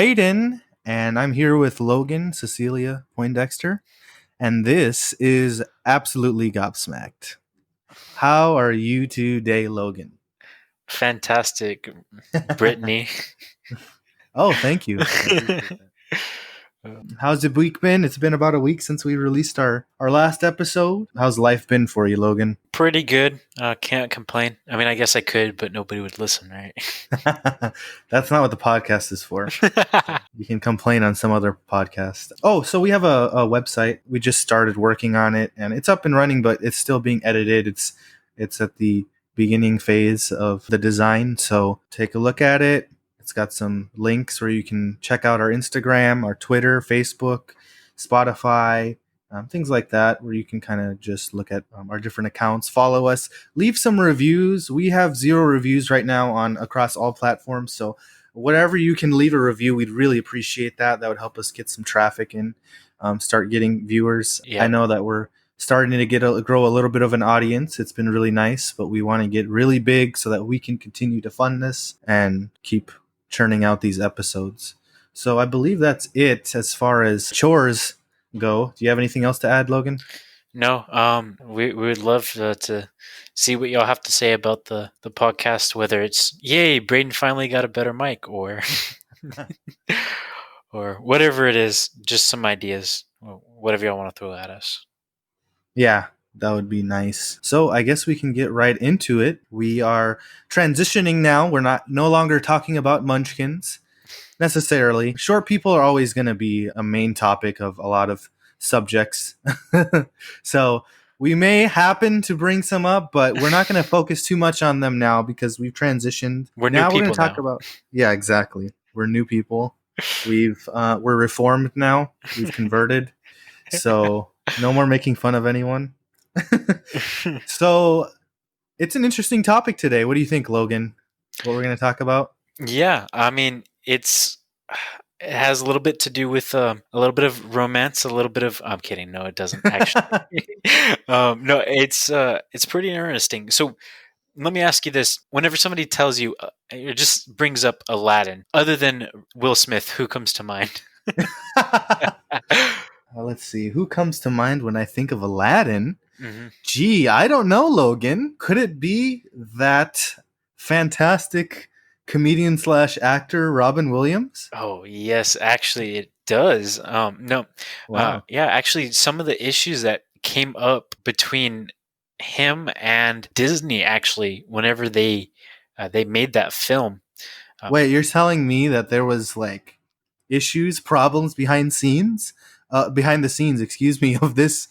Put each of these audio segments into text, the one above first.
Braden, and I'm here with Logan, Cecilia Poindexter, and this is Absolutely Gobsmacked. How are you today, Logan? Fantastic, Brittany. Oh, thank you. I appreciate that. How's the week been? It's been about a week since we released our last episode. How's life been for you, Logan? Pretty good. Can't complain. I mean, I guess I could, but nobody would listen, right? That's not what the podcast is for. You can complain on some other podcast. Oh, so we have a website. We just started working on it, and it's up and running, but it's still being edited. It's at the beginning phase of the design. So take a look at it. It's got some links where you can check out our Instagram, our Twitter, Facebook, Spotify, things like that, where you can kind of just look at our different accounts, follow us, leave some reviews. We have 0 reviews right now on across all platforms. So whatever you can leave a review, we'd really appreciate that. That would help us get some traffic and start getting viewers. Yeah. I know that we're starting to grow a little bit of an audience. It's been really nice, but we want to get really big so that we can continue to fund this and keep churning out these episodes. So I believe that's it as far as chores go. Do you have anything else to add, Logan? No. We would love to see what y'all have to say about the podcast. Whether it's yay, Braden finally got a better mic, or or whatever it is. Just some ideas. Whatever y'all want to throw at us. Yeah, that would be nice. So I guess we can get right into it. We are transitioning now. We're no longer talking about munchkins necessarily. Short people are always going to be a main topic of a lot of subjects. So we may happen to bring some up, but we're not going to focus too much on them now because we've transitioned. We're Now new we're going people to talk now. about, yeah, exactly. We're new people. We're reformed now. We've converted. So no more making fun of anyone. So it's an interesting topic today. What do you think, Logan? What we're going to talk about? Yeah, I mean, it has a little bit to do with a little bit of romance, a little bit of. I'm kidding. No, it doesn't actually. No, it's pretty interesting. So let me ask you this: whenever somebody tells you, it just brings up Aladdin. Other than Will Smith, who comes to mind? Let's see. Who comes to mind when I think of Aladdin? Mm-hmm. Gee, I don't know, Logan. Could it be that fantastic comedian / actor Robin Williams? Oh yes, actually it does. No, Wow. yeah, actually some of the issues that came up between him and Disney, actually, whenever they made that film. Wait, you're telling me that there was like issues, problems behind the scenes, excuse me, of this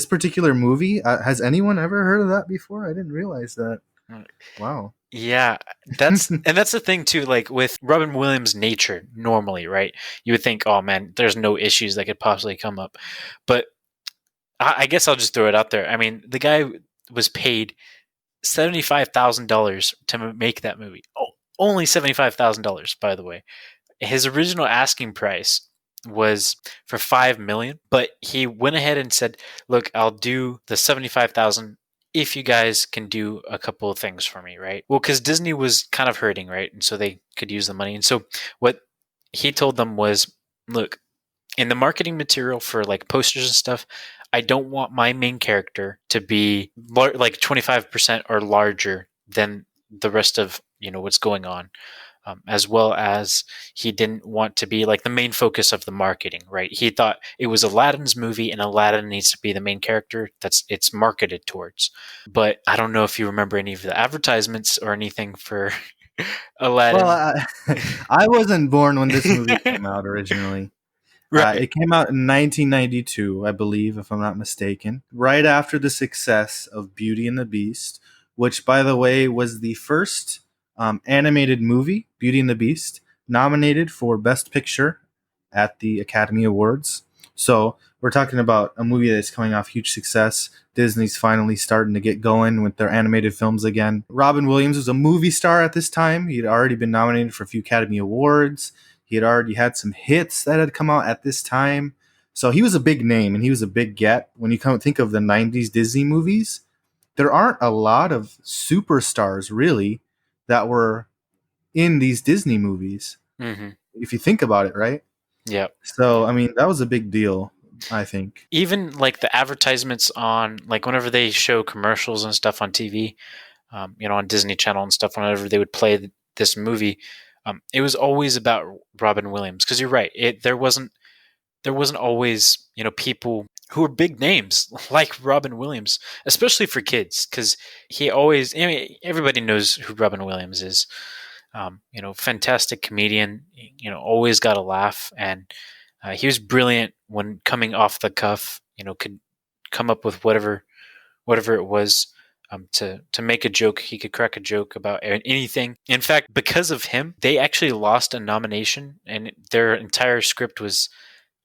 particular movie? Has anyone ever heard of that before? I didn't realize that. Wow. Yeah, that's the thing too. Like with Robin Williams' nature, normally, right? You would think, oh man, there's no issues that could possibly come up, but I guess I'll just throw it out there. I mean, the guy was paid $75,000 to make that movie. Oh, only $75,000, by the way. His original asking price was for $5 million, but he went ahead and said, "Look, I'll do the 75,000 if you guys can do a couple of things for me, right?" Well, because Disney was kind of hurting, right, and so they could use the money. And so what he told them was, "Look, in the marketing material for like posters and stuff, I don't want my main character to be like 25% or larger than the rest of what's going on." As well as he didn't want to be like the main focus of the marketing, right? He thought it was Aladdin's movie and Aladdin needs to be the main character that's it's marketed towards. But I don't know if you remember any of the advertisements or anything for Aladdin. Well, I wasn't born when this movie came out originally. Right. It came out in 1992, I believe, if I'm not mistaken, right after the success of Beauty and the Beast, which, by the way, was the first animated movie, Beauty and the Beast, nominated for Best Picture at the Academy Awards. So we're talking about a movie that's coming off huge success. Disney's finally starting to get going with their animated films again. Robin Williams was a movie star at this time. He had already been nominated for a few Academy Awards. He had already had some hits that had come out at this time. So he was a big name and he was a big get. When you come think of the 90s Disney movies, there aren't a lot of superstars really that were in these Disney movies. Mm-hmm. if you think about it, right? Yeah. So, I mean, that was a big deal, I think. Even like the advertisements on, like whenever they show commercials and stuff on TV, on Disney Channel and stuff, whenever they would play this movie, it was always about Robin Williams. Because you're right, there wasn't always people who were big names like Robin Williams, especially for kids, because he always. I mean, everybody knows who Robin Williams is. Fantastic comedian. Always got a laugh, and he was brilliant when coming off the cuff. Could come up with whatever it was. To make a joke, he could crack a joke about anything. In fact, because of him, they actually lost a nomination, and their entire script was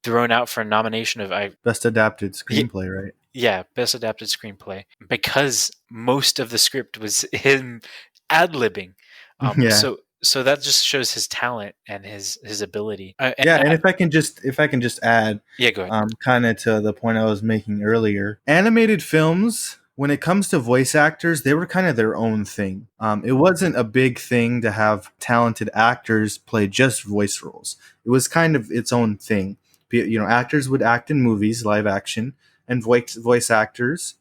thrown out for a nomination of Best adapted screenplay, right? yeah, best adapted screenplay, because most of the script was him ad-libbing. Yeah. So that just shows his talent and his ability. Yeah, and if I can just add, Yeah, go ahead. kind of to the point I was making earlier, animated films, when it comes to voice actors, they were kind of their own thing. It wasn't a big thing to have talented actors play just voice roles. It was kind of its own thing. Actors would act in movies, live action, and voice actors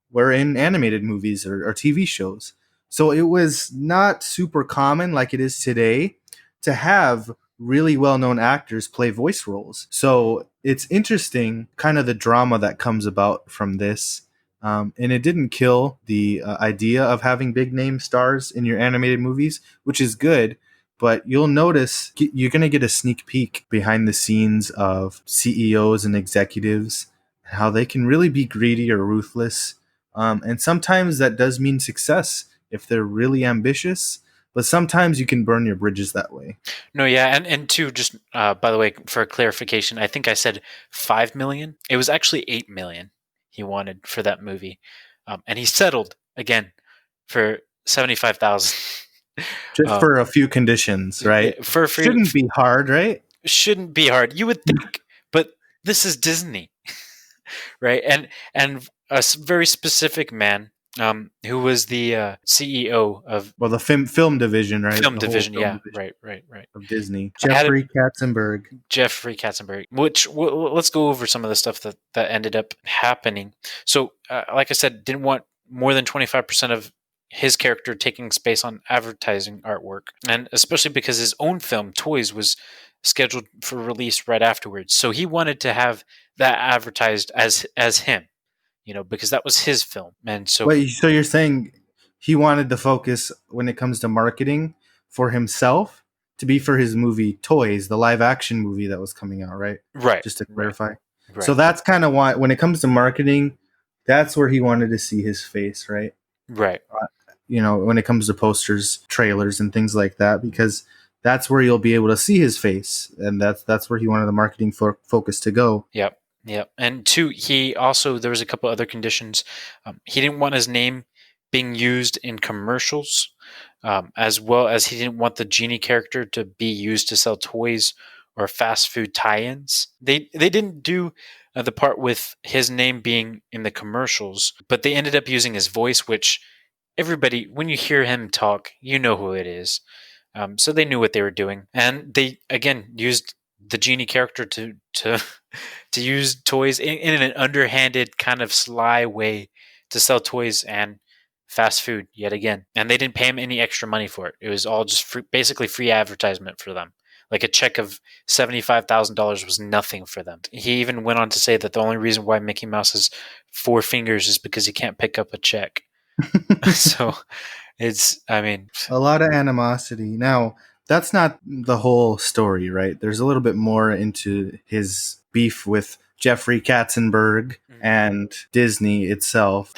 were in animated movies or TV shows. So it was not super common like it is today to have really well known actors play voice roles. So it's interesting, kind of the drama that comes about from this. And it didn't kill the idea of having big name stars in your animated movies, which is good. But you'll notice you're going to get a sneak peek behind the scenes of CEOs and executives, how they can really be greedy or ruthless. And sometimes that does mean success if they're really ambitious, but sometimes you can burn your bridges that way. No, yeah, and two, just by the way, for clarification, I think I said 5 million. It was actually 8 million he wanted for that movie, and he settled again for 75,000. Just for a few conditions, right? For free, Shouldn't be hard, right? shouldn't be hard. You would think, but this is Disney, right? And a very specific man, who was the CEO of Well, the film division, right? film The whole division. film Yeah, division right. of Disney. Had it- Jeffrey Katzenberg. Jeffrey Katzenberg. Which let's go over some of the stuff that ended up happening. So, like I said, didn't want more than 25% of his character taking space on advertising artwork, and especially because his own film Toys was scheduled for release right afterwards. So he wanted to have that advertised as him, because that was his film. And so Wait, so you're saying he wanted the focus when it comes to marketing for himself to be for his movie Toys, the live action movie that was coming out, right? right, Just to clarify. right. So that's kind of why, when it comes to marketing, that's where he wanted to see his face, right? right. When it comes to posters, trailers, and things like that, because that's where you'll be able to see his face, and that's where he wanted the marketing focus to go. Yep. And two, there was a couple other conditions. He didn't want his name being used in commercials, as well as he didn't want the genie character to be used to sell toys or fast food tie-ins. They didn't do the part with his name being in the commercials, but they ended up using his voice, which everybody, when you hear him talk, you know who it is. So they knew what they were doing, and they again used the genie character to to use toys in an underhanded kind of sly way to sell toys and fast food yet again. And they didn't pay him any extra money for it. It was all just basically free advertisement for them. Like a check of $75,000 was nothing for them. He even went on to say that the only reason why Mickey Mouse has 4 fingers is because he can't pick up a check. So a lot of animosity. Now, that's not the whole story, right? There's a little bit more into his beef with Jeffrey Katzenberg and Disney itself.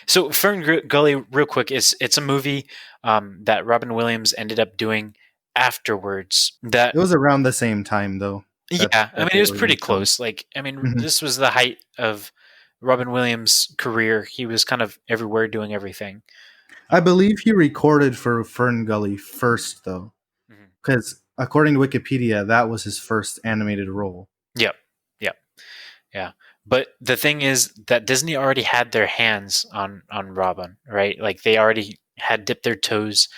So Fern Gully, real quick, it's a movie that Robin Williams ended up doing afterwards. That it was around the same time, though. Yeah, I mean, it was pretty close. Like, I mean, this was the height of Robin Williams' career. He was kind of everywhere doing everything. I believe he recorded for Fern Gully first, though, because according to Wikipedia, that was his first animated role. Yep. Yeah. But the thing is that Disney already had their hands on Robin, right? Like they already had dipped their toes.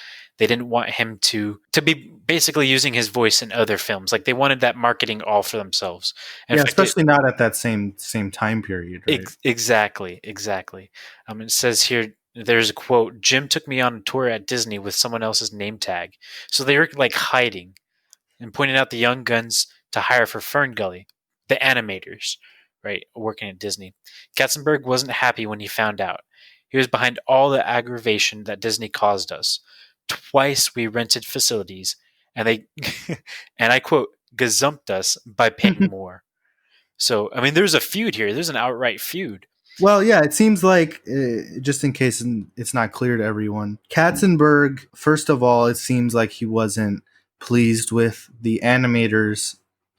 they didn't want him to be basically using his voice in other films. Like they wanted that marketing all for themselves. And Yeah, in fact, especially not at that same time period, right? exactly. It says here, there's a quote: Jim took me on a tour at Disney with someone else's name tag. So they were like hiding and pointing out the young guns to hire for Fern Gully, the animators, right, working at Disney. Katzenberg wasn't happy when he found out. He was behind all the aggravation that Disney caused us. Twice we rented facilities, and they, and I quote, gazumped us by paying more. So, I mean, there's a feud here. There's an outright feud. Well, yeah, it seems like, just in case it's not clear to everyone, Katzenberg, first of all, it seems like he wasn't pleased with the animators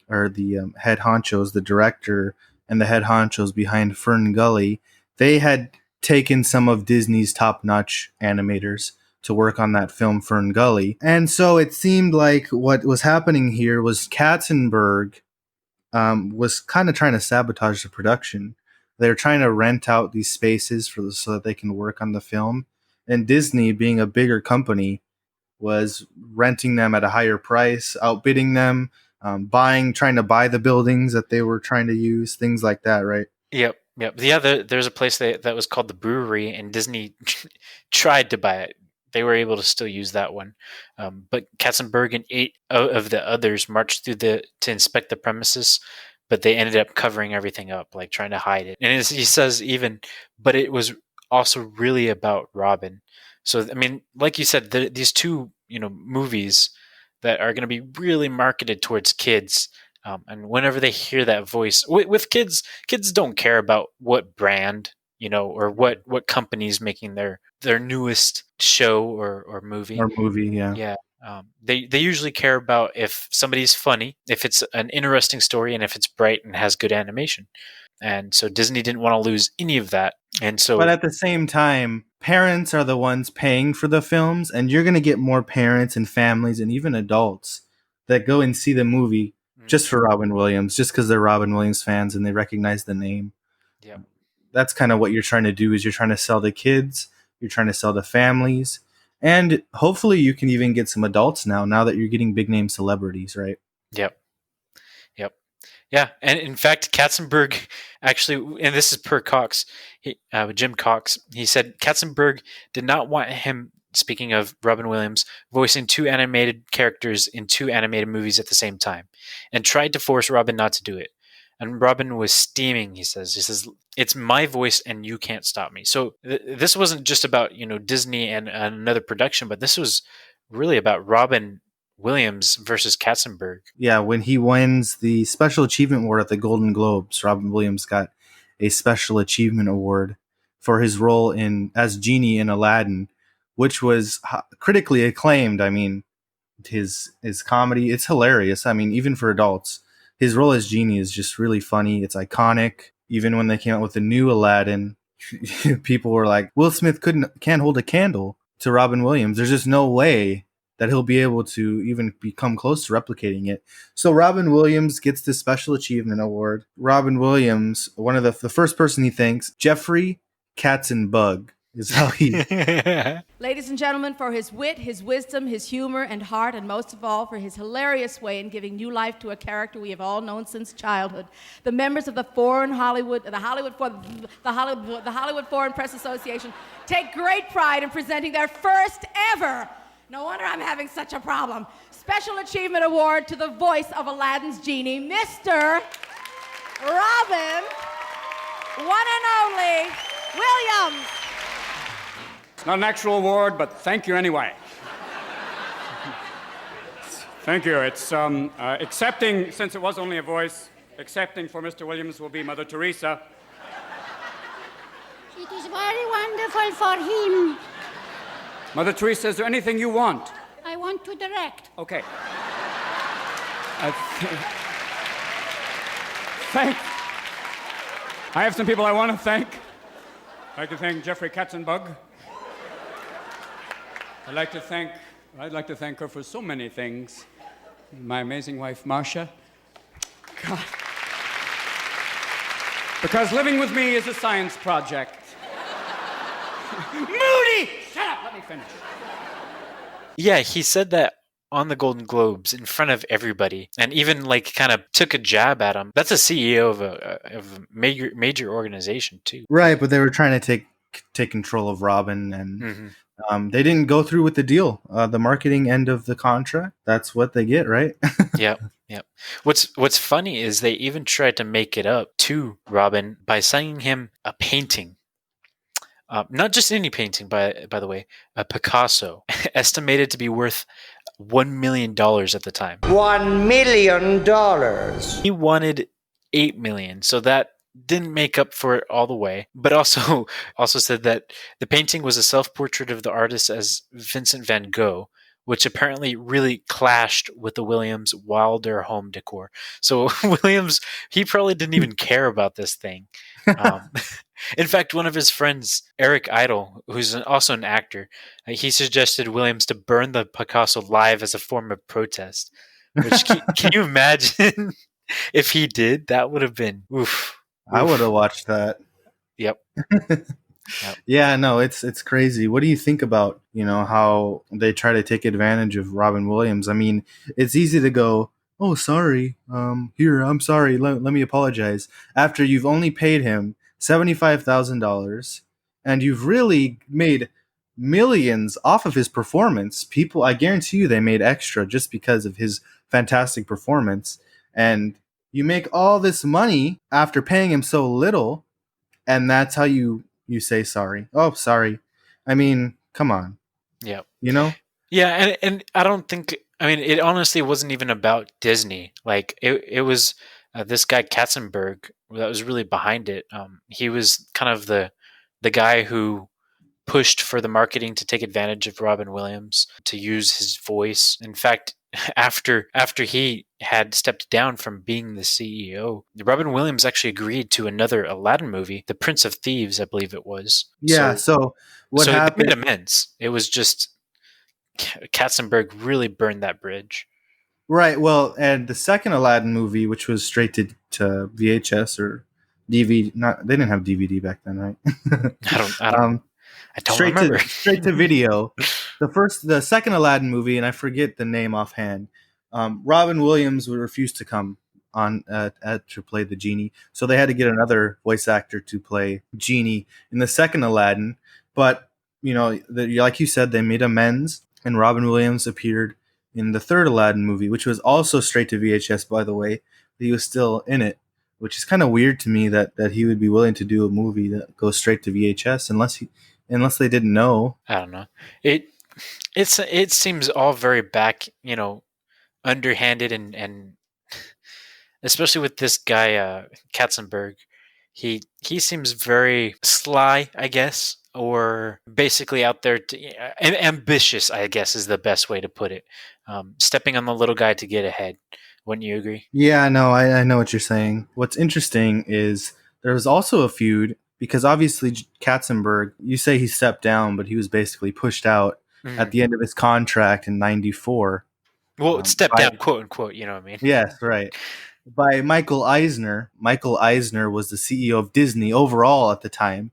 or the head honchos, the director and the head honchos behind Fern Gully. They had taken some of Disney's top-notch animators to work on that film Fern Gully. And so it seemed like what was happening here was Katzenberg was kind of trying to sabotage the production. They're trying to rent out these spaces so that they can work on the film. And Disney, being a bigger company, was renting them at a higher price, outbidding them, trying to buy the buildings that they were trying to use, things like that, right? Yep. Yeah, there's a place that was called the Brewery, and Disney tried to buy it. They were able to still use that one, but Katzenberg and 8 of the others marched through to inspect the premises, but they ended up covering everything up, like trying to hide it. And he says but it was also really about Robin. So I mean, like you said, these two movies that are going to be really marketed towards kids. And whenever they hear that voice with kids don't care about what brand, or what company's making their newest show or movie. Or movie, yeah. Yeah. They usually care about if somebody's funny, if it's an interesting story, and if it's bright and has good animation. And so Disney didn't want to lose any of that. And so, but at the same time, parents are the ones paying for the films, and you're going to get more parents and families and even adults that go and see the movie just for Robin Williams, just because they're Robin Williams fans and they recognize the name. Yeah, that's kind of what you're trying to do. Is you're trying to sell the kids, you're trying to sell the families, and hopefully you can even get some adults now that you're getting big name celebrities, right? Yep. Yeah, and in fact, Katzenberg actually, and this is per Cox, Jim Cox, he said Katzenberg did not want him, speaking of Robin Williams, voicing 2 animated characters in 2 animated movies at the same time, and tried to force Robin not to do it. And Robin was steaming, he says, it's my voice and you can't stop me. So this wasn't just about, Disney and another production, but this was really about Robin Williams versus Katzenberg. Yeah, when he wins the Special Achievement Award at the Golden Globes, Robin Williams got a Special Achievement Award for his role as Genie in Aladdin, which was critically acclaimed. I mean, his comedy, it's hilarious. I mean, even for adults, his role as Genie is just really funny. It's iconic. Even when they came out with the new Aladdin, people were like, Will Smith can't hold a candle to Robin Williams. There's just no way that he'll be able to even become close to replicating it. So Robin Williams gets the Special Achievement Award. Robin Williams, one of the first person he thanks, Jeffrey Katzenbug, is how he... Ladies and gentlemen, for his wit, his wisdom, his humor and heart, and most of all, for his hilarious way in giving new life to a character we have all known since childhood, the members of the Hollywood Foreign Press Association take great pride in presenting their first ever, no wonder I'm having such a problem, Special Achievement Award to the voice of Aladdin's Genie, Mr. Robin, one and only, Williams. It's not an actual award, but thank you anyway. Thank you. It's accepting, since it was only a voice, accepting for Mr. Williams will be Mother Teresa. It is very wonderful for him. Mother Teresa, is there anything you want? I want to direct. Okay. I have some people I want to thank. I'd like to thank Jeffrey Katzenbug. I'd like to thank her for so many things. My amazing wife, Marcia. God. Because living with me is a science project. Moody! Shut up, let me finish. Yeah, he said that on the Golden Globes in front of everybody, and even like kind of took a jab at him. That's a CEO of a major organization too. Right, but they were trying to take control of Robin, and Mm-hmm. they didn't go through with the deal. The marketing end of the contract. That's what they get, right? Yep. Yep. What's funny is they even tried to make it up to Robin by sending him a painting. Not just any painting, by the way, a Picasso, estimated to be worth $1 million at the time. $1 million. He wanted $8 million, so that didn't make up for it all the way. But also said that the painting was a self-portrait of the artist as Vincent van Gogh, which apparently really clashed with the Williams Wilder home decor. So Williams, he probably didn't even care about this thing. In fact, one of his friends, Eric Idle, who's also an actor, he suggested Williams to burn the Picasso live as a form of protest. Which can you imagine if he did? That would have been oof. I would have watched that. Yep. Yeah, no, it's crazy. What do you think about, how they try to take advantage of Robin Williams? I mean, it's easy to go, "Oh, sorry. Here, I'm sorry. Let me apologize." After you've only paid him $75,000 and you've really made millions off of his performance. People, I guarantee you they made extra just because of his fantastic performance. And you make all this money after paying him so little, and that's how you say sorry. Oh, sorry. I mean, come on. Yeah. Yeah, and I don't think. I mean, it honestly wasn't even about Disney. Like it was this guy Katzenberg that was really behind it. He was kind of the guy who pushed for the marketing to take advantage of Robin Williams to use his voice. In fact, after he had stepped down from being the CEO, Robin Williams actually agreed to another Aladdin movie, The Prince of Thieves, I believe it was. Yeah. So what happened? They made amends. It was just Katzenberg really burned that bridge. Right. Well, and the second Aladdin movie, which was straight to VHS or DVD, they didn't have DVD back then, right? I don't remember. Straight to video. The second Aladdin movie, and I forget the name offhand. Robin Williams would refuse to come on to play the genie, so they had to get another voice actor to play Genie in the second Aladdin. But like you said, they made amends, and Robin Williams appeared in the third Aladdin movie, which was also straight to VHS, by the way. He was still in it, which is kind of weird to me that he would be willing to do a movie that goes straight to VHS unless they didn't know. I don't know. It seems all very underhanded and especially with this guy Katzenberg. He seems very sly, I guess, or basically out there and ambitious, I guess is the best way to put it. Stepping on the little guy to get ahead. Wouldn't you agree? Yeah, no, I know what you're saying. What's interesting is there was also a feud because obviously Katzenberg, you say he stepped down, but he was basically pushed out at the end of his contract in '94. Well, stepped down, quote unquote. You know what I mean? Yes, right. By Michael Eisner. Michael Eisner was the CEO of Disney overall at the time,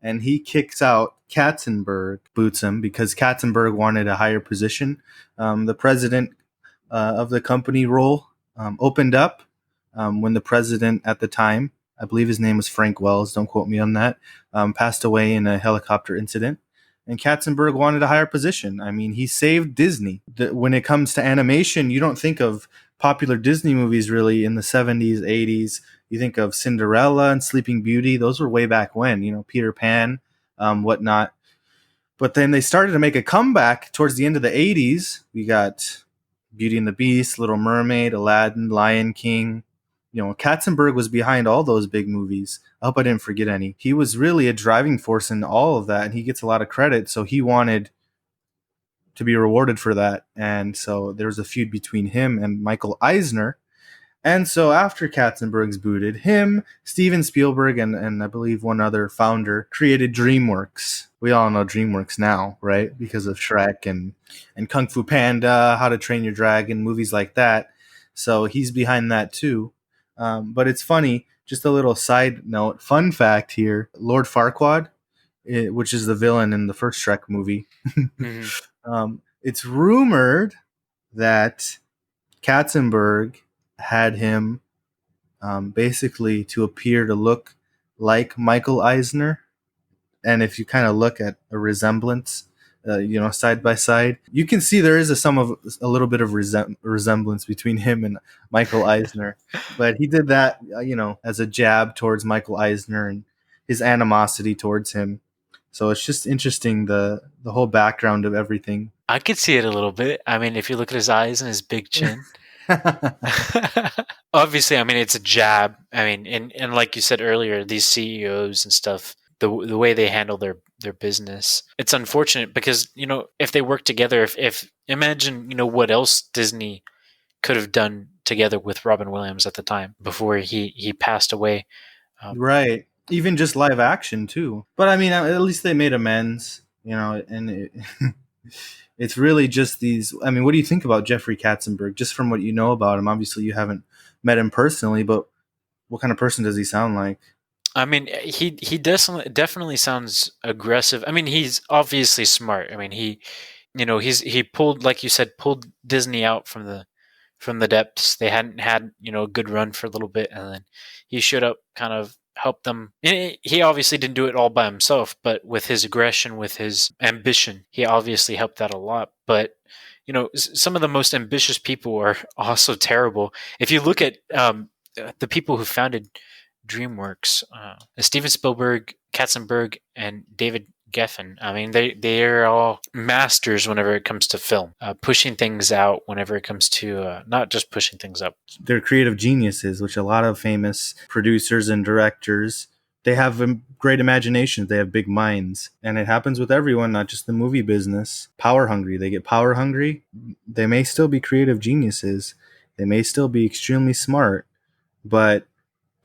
and he kicks out Katzenberg, boots him because Katzenberg wanted a higher position. The president of the company role opened up when the president at the time, I believe his name was Frank Wells, don't quote me on that, passed away in a helicopter incident. And Katzenberg wanted a higher position. I mean, he saved Disney. When it comes to animation, you don't think of popular Disney movies really in the 70s, 80s. You think of Cinderella and Sleeping Beauty. Those were way back when, Peter Pan, whatnot. But then they started to make a comeback towards the end of the 80s. We got Beauty and the Beast, Little Mermaid, Aladdin, Lion King. Katzenberg was behind all those big movies. I hope I didn't forget any. He was really a driving force in all of that, and he gets a lot of credit. So he wanted to be rewarded for that. And so there was a feud between him and Michael Eisner. And so after Katzenberg's booted, him, Steven Spielberg, and I believe one other founder created DreamWorks. We all know DreamWorks now, right? Because of Shrek and Kung Fu Panda, How to Train Your Dragon, movies like that. So he's behind that too. But it's funny, just a little side note, fun fact here, Lord Farquaad, which is the villain in the first Shrek movie, it's rumored that Katzenberg had him basically to appear to look like Michael Eisner. And if you kind of look at a resemblance, side by side, you can see there is a little bit of resemblance between him and Michael Eisner. But he did that, as a jab towards Michael Eisner and his animosity towards him. So it's just interesting, the whole background of everything. I could see it a little bit. I mean, if you look at his eyes and his big chin. Obviously, I mean, it's a jab. I mean, and like you said earlier, these CEOs and stuff, the way they handle their business, it's unfortunate because, if they work together, if imagine, what else Disney could have done together with Robin Williams at the time before he passed away. Right. Even just live action too. But I mean, at least they made amends, and it's really just these. I mean, what do you think about Jeffrey Katzenberg? Just from what you know about him, obviously you haven't met him personally, but what kind of person does he sound like? I mean, he definitely sounds aggressive. I mean, he's obviously smart. I mean, he pulled, like you said, pulled Disney out from the depths. They hadn't had, a good run for a little bit, and then he showed up, kind of helped them. He obviously didn't do it all by himself, but with his aggression, with his ambition, he obviously helped out a lot. But some of the most ambitious people are also terrible. If you look at the people who founded DreamWorks, Steven Spielberg, Katzenberg, and David Geffen. I mean, they're all masters whenever it comes to film, pushing things out whenever it comes to not just pushing things up. They're creative geniuses, which a lot of famous producers and directors, they have great imaginations. They have big minds. And it happens with everyone, not just the movie business. Power hungry. They get power hungry. They may still be creative geniuses. They may still be extremely smart, but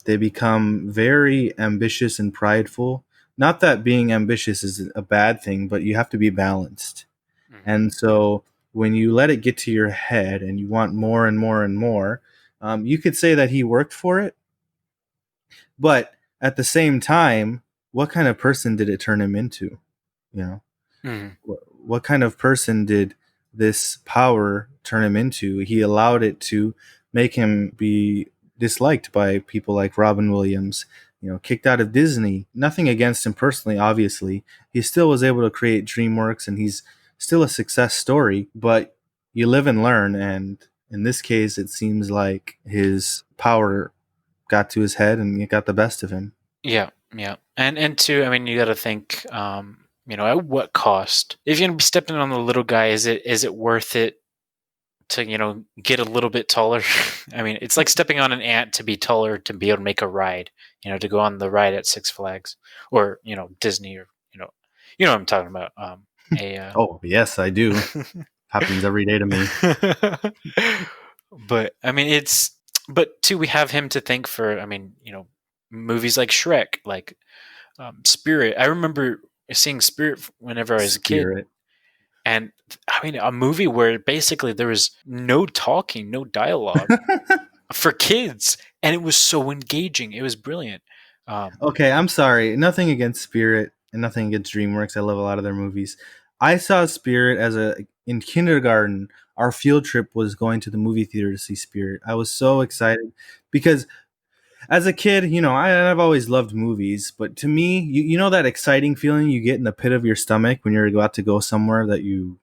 they become very ambitious and prideful. Not that being ambitious is a bad thing, but you have to be balanced. Mm-hmm. And so when you let it get to your head and you want more and more and more, you could say that he worked for it. But at the same time, what kind of person did it turn him into? Mm-hmm. What kind of person did this power turn him into? He allowed it to make him be disliked by people like Robin Williams, kicked out of Disney. Nothing against him personally, obviously. He still was able to create DreamWorks, and he's still a success story, but you live and learn, and in this case, it seems like his power got to his head and it got the best of him. Yeah. And two, I mean, you got to think, at what cost? If you're going to be stepping on the little guy, is it worth it to, get a little bit taller? I mean, it's like stepping on an ant to be taller, to be able to make a ride, to go on the ride at Six Flags or, Disney, or, what I'm talking about. Oh, yes, I do. Happens every day to me. But I mean, but too, we have him to thank for, I mean, movies like Shrek, like Spirit. I remember seeing Spirit whenever I was a kid. And I mean, a movie where basically there was no talking, no dialogue for kids. And it was so engaging. It was brilliant. Okay, I'm sorry. Nothing against Spirit and nothing against DreamWorks. I love a lot of their movies. I saw Spirit in kindergarten. Our field trip was going to the movie theater to see Spirit. I was so excited because as a kid, I've always loved movies, but to me, you know that exciting feeling you get in the pit of your stomach when you're about to go somewhere that you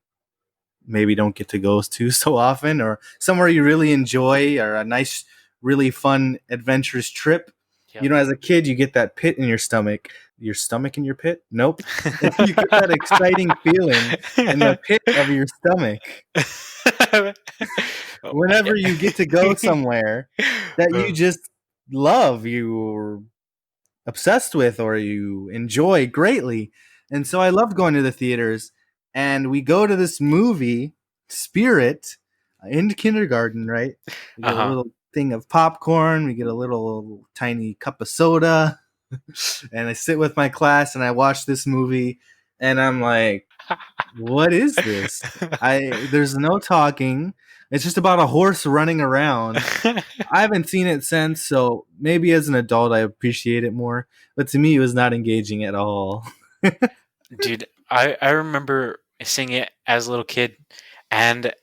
maybe don't get to go to so often, or somewhere you really enjoy, or a nice, really fun, adventurous trip. Yep. As a kid, you get that pit in your stomach. Your stomach in your pit? Nope. You get that exciting feeling in the pit of your stomach. Whenever you get to go somewhere that you just love, you're obsessed with, or you enjoy greatly. And so I loved going to the theaters, and we go to this movie, Spirit, in kindergarten, right? We get a little thing of popcorn, we get a little tiny cup of soda, and I sit with my class and I watch this movie, and I'm like, what is this? There's no talking. It's just about a horse running around. I haven't seen it since, so maybe as an adult I appreciate it more. But to me, it was not engaging at all. Dude, I remember seeing it as a little kid, And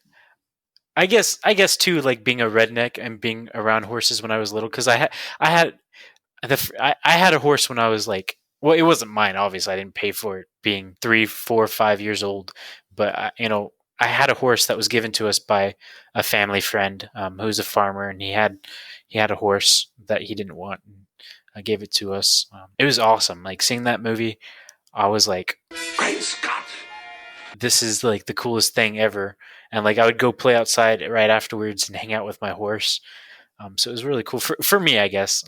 I guess too, like being a redneck and being around horses when I was little, because I had I had a horse when I was like, well, it wasn't mine, obviously. I didn't pay for it being 3, 4, 5 years old, but I had a horse that was given to us by a family friend who's a farmer, and he had a horse that he didn't want. And I gave it to us. It was awesome. Like seeing that movie, I was like, Great Scott! this is like the coolest thing ever. And like I would go play outside right afterwards and hang out with my horse. So it was really cool for me, I guess.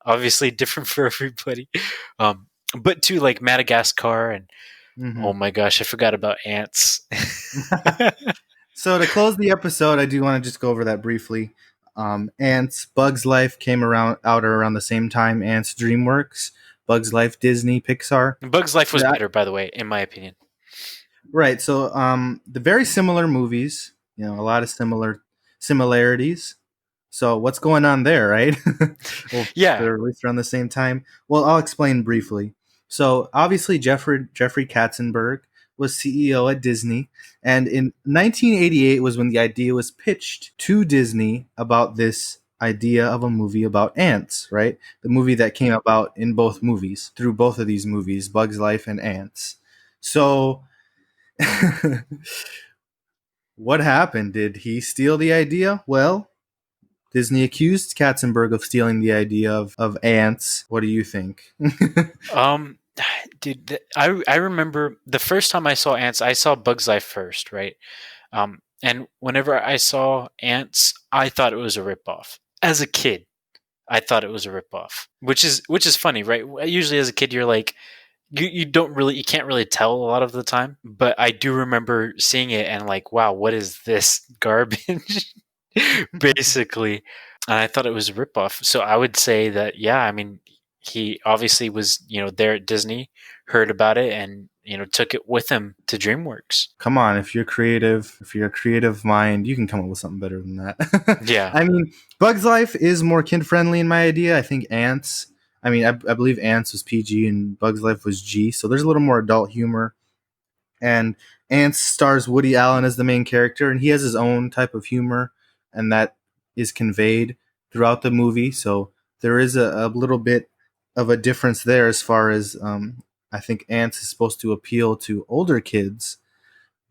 Obviously different for everybody. But too, like Madagascar and Mhm. oh my gosh, I forgot about Antz. So to close the episode, I do want to just go over that briefly. Antz, Bugs Life came out around the same time. Antz, DreamWorks, Bugs Life, Disney, Pixar. Bug's Life was Yeah. better, by the way, in my opinion. Right. So the very similar movies, a lot of similarities. So what's going on there, right? Well, Yeah. they're released around the same time. Well, I'll explain briefly. So obviously Jeffrey Katzenberg was CEO at Disney, and in 1988 was when the idea was pitched to Disney about this idea of a movie about ants, right? The movie that came about in both movies, through both of these movies, Bugs Life and Ants. So what happened? Did he steal the idea? Well, Disney accused Katzenberg of stealing the idea of ants. What do you think? Dude, I remember the first time I saw Ants, I saw Bug's Life first, right? And whenever I saw Ants, I thought it was a ripoff. As a kid, I thought it was a ripoff, which is funny, right? Usually, as a kid, you're like, you can't really tell a lot of the time. But I do remember seeing it and like, wow, what is this garbage? Basically, and I thought it was a ripoff. So I would say that, yeah, I mean, he obviously was, there at Disney, heard about it, and took it with him to DreamWorks. Come on, if you're a creative mind, you can come up with something better than that. Yeah. I mean, Bugs Life is more kid friendly in my idea. I think Ants. I mean, I believe Ants was PG and Bugs Life was G, so there's a little more adult humor. And Ants stars Woody Allen as the main character, and he has his own type of humor, and that is conveyed throughout the movie. So there is a little bit of a difference there as far as I think Ants is supposed to appeal to older kids,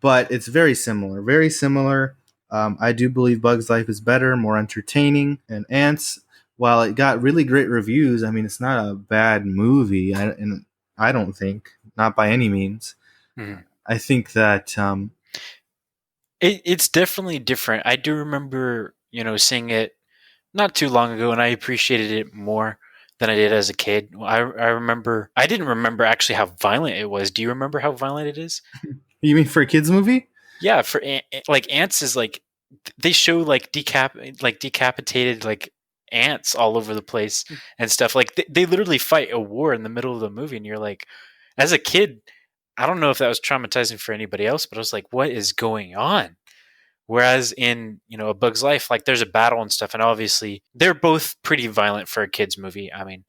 but it's very similar. Very similar. I do believe Bugs Life is better, more entertaining, and Ants, while it got really great reviews, I mean, it's not a bad movie, and I don't think, not by any means. Mm-hmm. I think that it's definitely different. I do remember, seeing it not too long ago, and I appreciated it more than I did as a kid. I remember, I didn't remember actually how violent it was. Do you remember how violent it is? You mean for a kids movie? Yeah, for like Ants is like they show like decapitated like ants all over the place and stuff. Like they literally fight a war in the middle of the movie, and you're like, as a kid, I don't know if that was traumatizing for anybody else, but I was like, what is going on? Whereas in, A Bug's Life, like there's a battle and stuff, and obviously they're both pretty violent for a kids movie. I mean,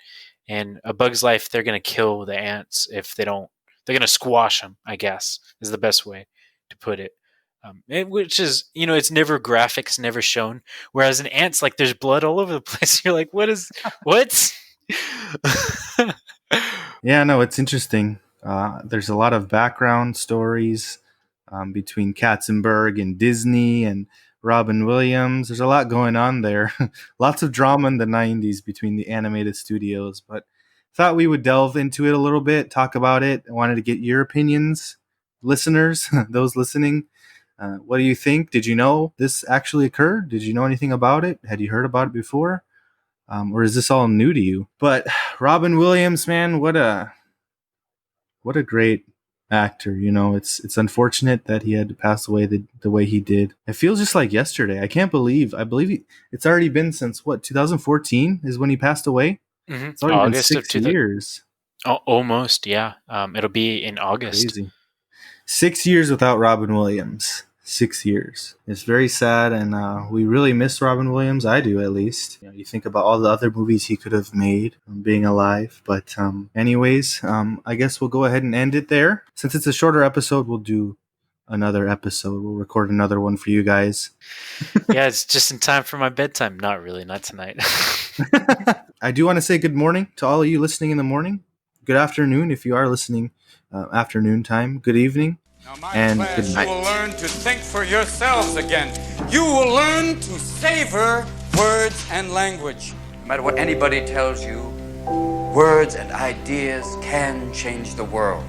in A Bug's Life, they're going to kill the ants if they don't. They're going to squash them, I guess, is the best way to put it. Which is, it's never graphic, it's never shown. Whereas in Ants, like there's blood all over the place. You're like, what? Yeah, no, it's interesting. There's a lot of background stories between Katzenberg and Disney and Robin Williams. There's a lot going on there. Lots of drama in the 90s between the animated studios, but thought we would delve into it a little bit, talk about it. I wanted to get your opinions, listeners, those listening. What do you think? Did you know this actually occurred? Did you know anything about it? Had you heard about it before? Or is this all new to you? But Robin Williams, man, what a great actor. It's unfortunate that he had to pass away the way he did. It feels just like yesterday. I believe it's already been since 2014 is when he passed away. Mm-hmm. It's already August been 6 years. Oh, almost, yeah. It'll be in August. Crazy. 6 years without Robin Williams. 6 years. It's very sad, and we really miss Robin Williams. I do, at least. You think about all the other movies he could have made being alive. But anyways, I guess we'll go ahead and end it there. Since it's a shorter episode, we'll do another episode. We'll record another one for you guys. Yeah, it's just in time for my bedtime. Not really, not tonight. I do want to say good morning to all of you listening in the morning. Good afternoon if you are listening afternoon time. Good evening. Now, my And class, good night. you will learn to think for yourselves again. You will learn to savor words and language. No matter what anybody tells you, words and ideas can change the world.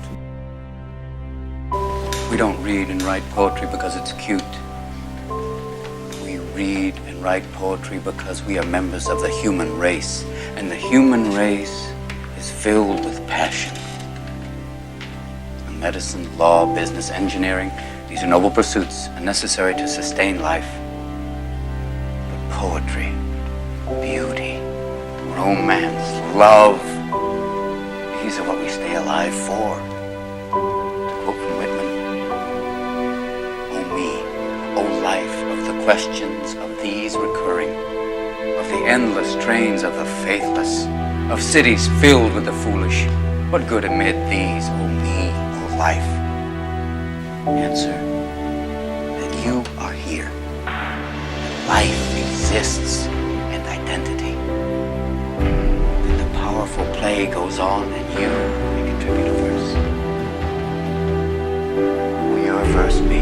We don't read and write poetry because it's cute. We read and write poetry because we are members of the human race. And the human race is filled with passion. Medicine, law, business, engineering, these are noble pursuits and necessary to sustain life. But poetry, beauty, romance, love, these are what we stay alive for. To quote from Whitman, "O me, O life of the questions of these recurring, of the endless trains of the faithless, of cities filled with the foolish, what good amid these, O me, O life?" Answer, that you are here. Life exists and identity. And the powerful play goes on and you may contribute a verse. Will your verse be